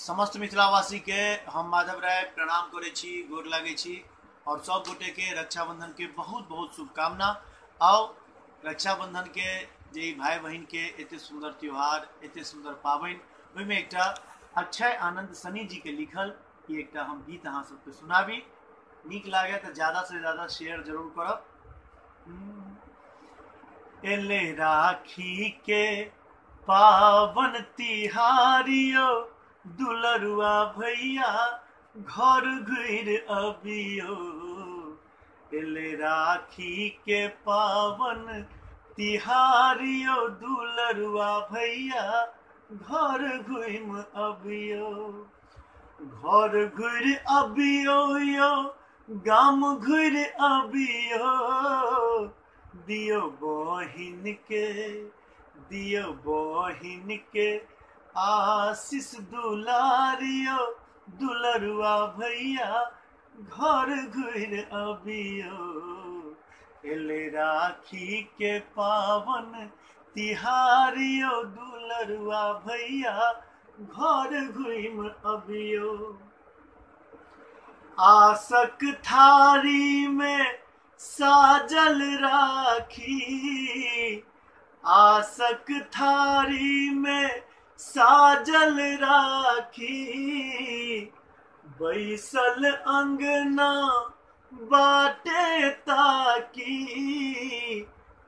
समस्त मिथिलावासी के हम माधव राय प्रणाम करे छी, गोर लागे छी और सब गोटे के रक्षाबंधन के बहुत बहुत शुभकामना। आओ रक्षाबंधन के जे भाई बहन के एते सुंदर त्योहार, एते सुंदर पावन, ओहिमे एकटा अक्षय आनंद सनी जी के लिखल ये एकटा हम गीत अहाँ सबके सुनाबी। नीक लागे तो ज्यादा से ज्यादा शेयर जरूर करब। एले राखी के पावन तिहारियो, दुलरुआ भैया घर घुर अबियो। एले राखी के पावन तिहारियो, दुलरुआ भैया घर घुम अबियो। घर घुर अबियो यो, गाम घुर अबियो। दियो बहिन के आशीष दुलारियो, दुलरुआ भैया घर घुर अबियो। एले राखी के पावन तिहारियो, दुलरुआ भैया घर घुम अबियो। आसक थारी में साजल राखी, आसक थारी में साजल राखी। बैसल अंगना बाटे ताकी,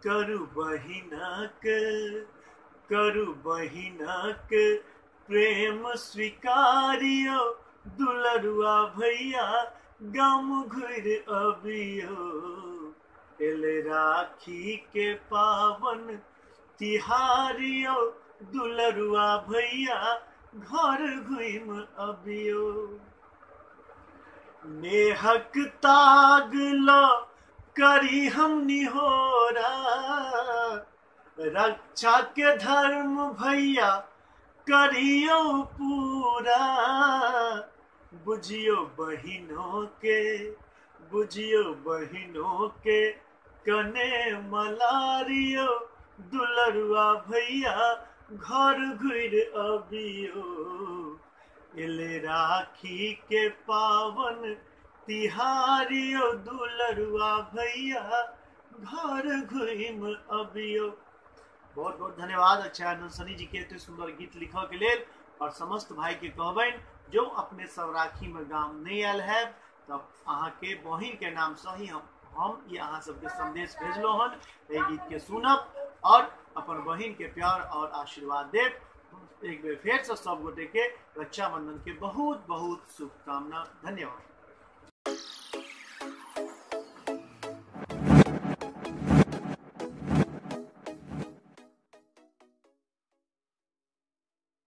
करु बहिनक प्रेम स्वीकारियो, दुलरुआ भैया गम घुर अबियो। एले राखी के पावन तिहारियो, दुलरुआ भैया घर घुम अबियो। नेहक ताग लो करी हम निहोरा, रक्षा के धर्म भैया करियो पूरा। बुझियो बहिनों के कने मलारियो, दुलरुआ भैया घर घुर अबियो। एले राखी के पावन तिहारियो, दुलरुआ भैया घर घुम अबियो। बहुत बहुत धन्यवाद अक्षय आनंद सनी जी के एते सुंदर गीत लिखा के लेल। और समस्त भाई के कहबन जो अपने सब राखी में गाम नहीं आयल है, तब अहाँ के बहिन के नाम से ही हम ये अहाँ सबके संदेश भेजलो हन। ये गीत के सुनब और अपन बहिन के प्यार और आशीर्वाद देव। एक बेर फिर से सब गोटे के रक्षाबंधन के बहुत बहुत शुभकामना। धन्यवाद।